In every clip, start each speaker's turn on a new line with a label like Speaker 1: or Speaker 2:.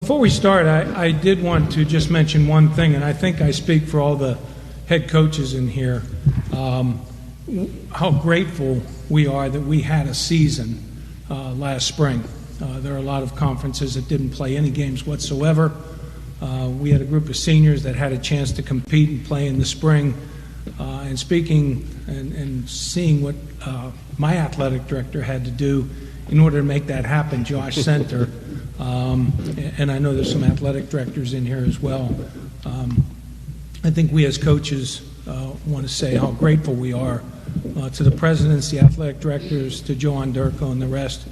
Speaker 1: Before we start, I did want to just mention one thing, and I think I speak for all the head coaches in here, how grateful we are that we had a season last spring. There are a lot of conferences that didn't play any games whatsoever. We had a group of seniors that had a chance to compete and play in the spring. And speaking and seeing what my athletic director had to do in order to make that happen, Josh Center, and I know there's some athletic directors in here as well. I think we as coaches want to say how grateful we are to the presidents, the athletic directors, to Joe Onderko and the rest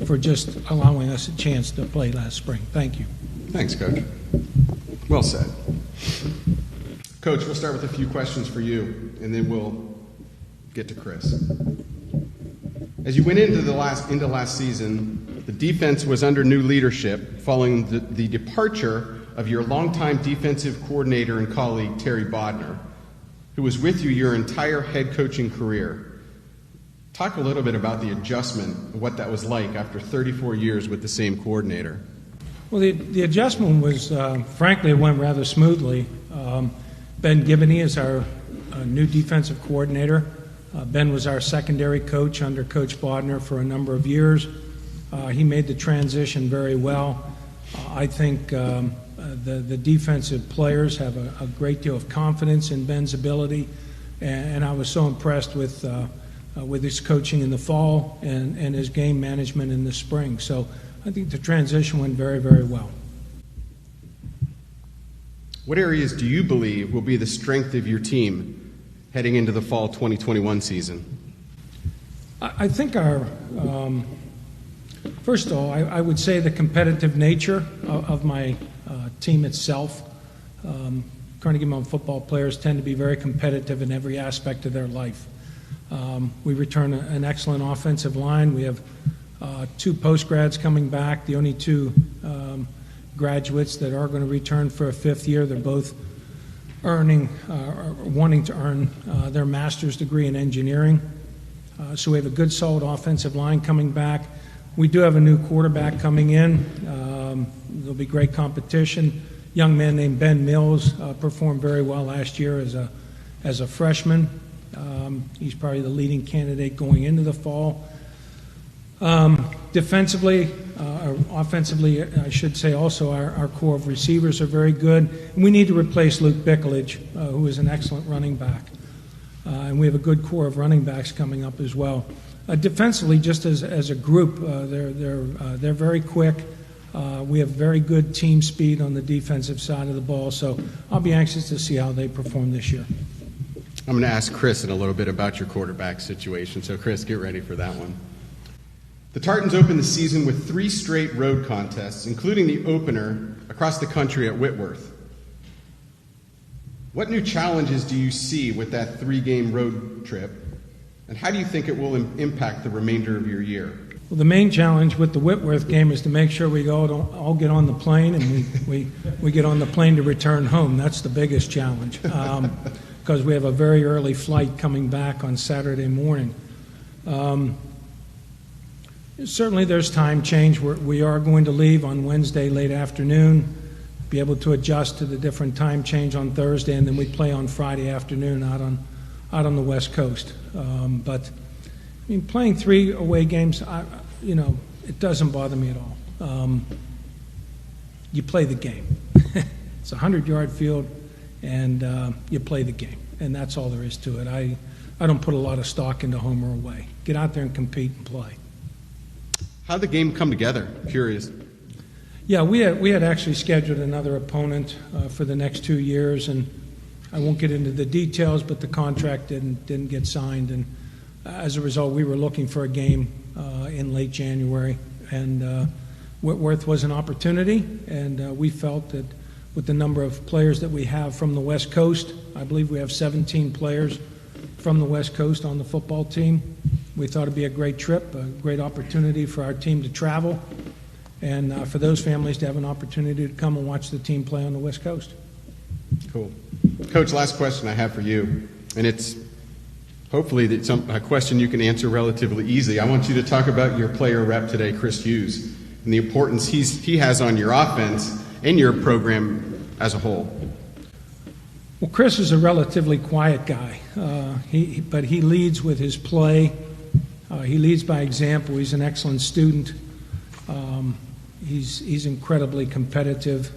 Speaker 1: for just allowing us a chance to play last spring. Thank you.
Speaker 2: Thanks, Coach. Well said. Coach, we'll start with a few questions for you, and then we'll get to Chris. As you went into last season, the defense was under new leadership following the departure of your longtime defensive coordinator and colleague, Terry Bodner, who was with you your entire head coaching career. Talk a little bit about the adjustment, what that was like after 34 years with the same coordinator.
Speaker 1: Well, the adjustment was, frankly, it went rather smoothly. Ben Gibney is our new defensive coordinator. Ben was our secondary coach under Coach Bodner for a number of years. He made the transition very well. I think the defensive players have a great deal of confidence in Ben's ability, and I was so impressed with his coaching in the fall and his game management in the spring. So I think the transition went very, very well.
Speaker 2: What areas do you believe will be the strength of your team heading into the fall 2021 season?
Speaker 1: I think first of all, I would say the competitive nature of my team itself. Carnegie Mellon football players tend to be very competitive in every aspect of their life. We return an excellent offensive line. We have 2 post-grads coming back, the only 2 graduates that are going to return for a 5th year. They're both wanting to earn their master's degree in engineering. So we have a good, solid offensive line coming back. We do have a new quarterback coming in. There'll be great competition. Young man named Ben Mills performed very well last year as a freshman. He's probably the leading candidate going into the fall. Defensively, or offensively, I should say also, our core of receivers are very good. And we need to replace Luke Bicklage, who is an excellent running back. And we have a good core of running backs coming up as well. Defensively, just as a group, they're very quick. We have very good team speed on the defensive side of the ball. So I'll be anxious to see how they perform this year.
Speaker 2: I'm going to ask Chris in a little bit about your quarterback situation. So Chris, get ready for that one. The Tartans opened the season with 3 straight road contests, including the opener across the country at Whitworth. What new challenges do you see with that 3-game road trip, and how do you think it will impact the remainder of your year?
Speaker 1: Well, the main challenge with the Whitworth game is to make sure we all get on the plane and we get on the plane to return home. That's the biggest challenge because we have a very early flight coming back on Saturday morning. Certainly there's time change. We are going to leave on Wednesday late afternoon, be able to adjust to the different time change on Thursday, and then we play on Friday afternoon out on the West Coast. But I mean, playing 3 away games, it doesn't bother me at all. You play the game. It's a 100-yard field, and you play the game, and that's all there is to it. I don't put a lot of stock into home or away. Get out there and compete and play.
Speaker 2: How did the game come together? Curious.
Speaker 1: Yeah, we had actually scheduled another opponent for the next 2 years, and I won't get into the details, but the contract didn't get signed, and as a result, we were looking for a game in late January, and Whitworth was an opportunity, and we felt that with the number of players that we have from the West Coast, I believe we have 17 players from the West Coast on the football team. We thought it'd be a great trip, a great opportunity for our team to travel, and for those families to have an opportunity to come and watch the team play on the West Coast.
Speaker 2: Cool. Coach, last question I have for you, and it's hopefully a question you can answer relatively easily. I want you to talk about your player rep today, Chris Hughes, and the importance he has on your offense, and your program as a whole?
Speaker 1: Well, Chris is a relatively quiet guy, but he leads with his play. He leads by example. He's an excellent student. He's incredibly competitive.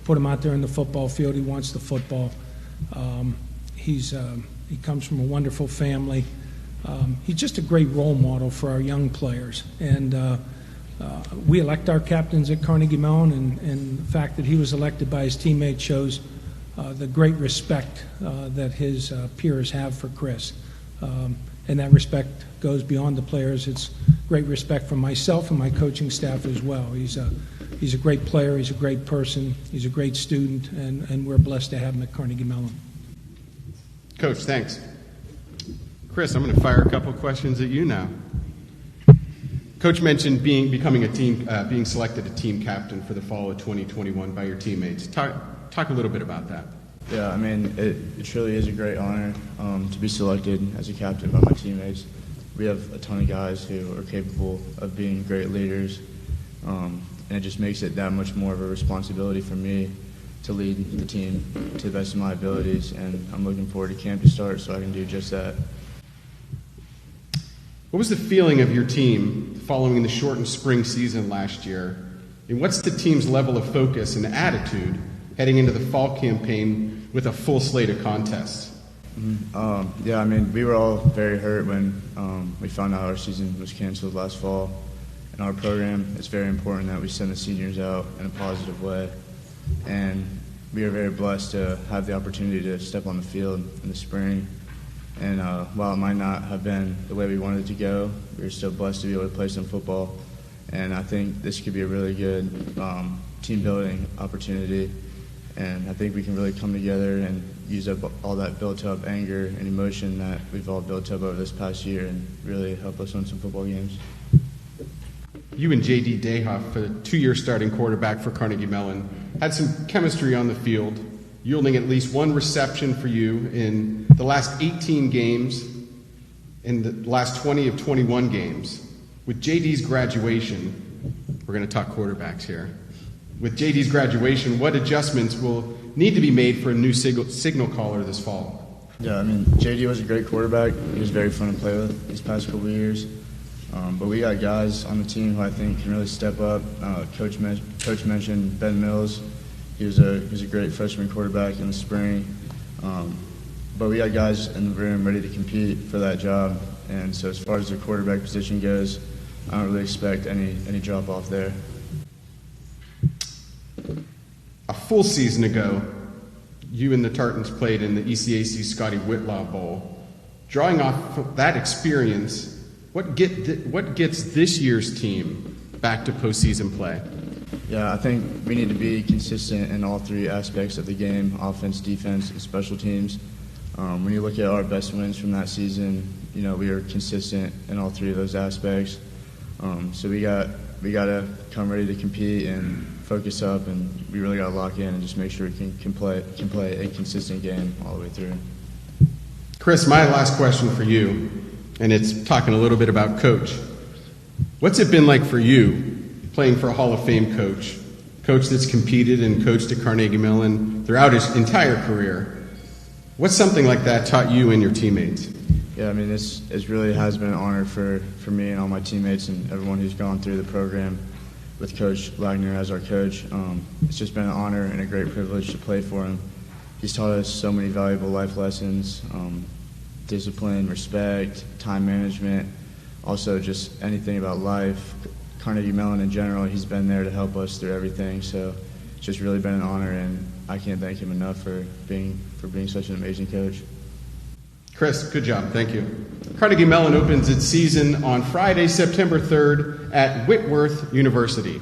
Speaker 1: Put him out there in the football field. He wants the football. He comes from a wonderful family. He's just a great role model for our young players. And we elect our captains at Carnegie Mellon, and the fact that he was elected by his teammates shows the great respect that his peers have for Chris. And that respect goes beyond the players. It's great respect from myself and my coaching staff as well. He's a great player. He's a great person. He's a great student, and we're blessed to have him at Carnegie Mellon.
Speaker 2: Coach, thanks. Chris, I'm going to fire a couple questions at you now. Coach mentioned being selected a team captain for the fall of 2021 by your teammates. Talk a little bit about that.
Speaker 3: Yeah, I mean, it truly is a great honor to be selected as a captain by my teammates. We have a ton of guys who are capable of being great leaders, and it just makes it that much more of a responsibility for me to lead the team to the best of my abilities, and I'm looking forward to camp to start so I can do just that.
Speaker 2: What was the feeling of your team following the shortened spring season last year, and what's the team's level of focus and attitude heading into the fall campaign with a full slate of contests?
Speaker 3: Yeah, I mean, we were all very hurt when we found out our season was canceled last fall. In our program, it's very important that we send the seniors out in a positive way. And we are very blessed to have the opportunity to step on the field in the spring. And while it might not have been the way we wanted it to go, we were still blessed to be able to play some football. And I think this could be a really good team-building opportunity. And I think we can really come together and use up all that built-up anger and emotion that we've all built up over this past year and really help us win some football games.
Speaker 2: You and J.D. Dayhoff, a 2-year starting quarterback for Carnegie Mellon, had some chemistry on the field, yielding at least one reception for you in the last 18 games, in the last 20 of 21 games. With J.D.'s graduation, we're going to talk quarterbacks here. With J.D.'s graduation, what adjustments will need to be made for a new signal caller this fall?
Speaker 3: Yeah, I mean, J.D. was a great quarterback. He was very fun to play with these past couple of years. But we got guys on the team who I think can really step up. Coach mentioned Ben Mills. He was a great freshman quarterback in the spring. But we got guys in the room ready to compete for that job. And so as far as the quarterback position goes, I don't really expect any drop-off there.
Speaker 2: A full season ago, you and the Tartans played in the ECAC Scotty Whitlaw Bowl. Drawing off that experience, what gets this year's team back to postseason play?
Speaker 3: Yeah, I think we need to be consistent in all three aspects of the game: offense, defense, and special teams. When you look at our best wins from that season, you know, we are consistent in all three of those aspects. So we got to come ready to compete and focus up, and we really got to lock in and just make sure we can play a consistent game all the way through.
Speaker 2: Chris, my last question for you, and it's talking a little bit about Coach. What's it been like for you playing for a Hall of Fame coach that's competed and coached at Carnegie Mellon throughout his entire career? What's something like that taught you and your teammates?
Speaker 3: Yeah, I mean, it really has been an honor for me and all my teammates and everyone who's gone through the program with Coach Wagner as our coach. It's just been an honor and a great privilege to play for him. He's taught us so many valuable life lessons, discipline, respect, time management, also just anything about life. Carnegie Mellon in general, he's been there to help us through everything. So it's just really been an honor, and I can't thank him enough for being such an amazing coach.
Speaker 2: Chris, good job. Thank you. Carnegie Mellon opens its season on Friday, September 3rd at Whitworth University.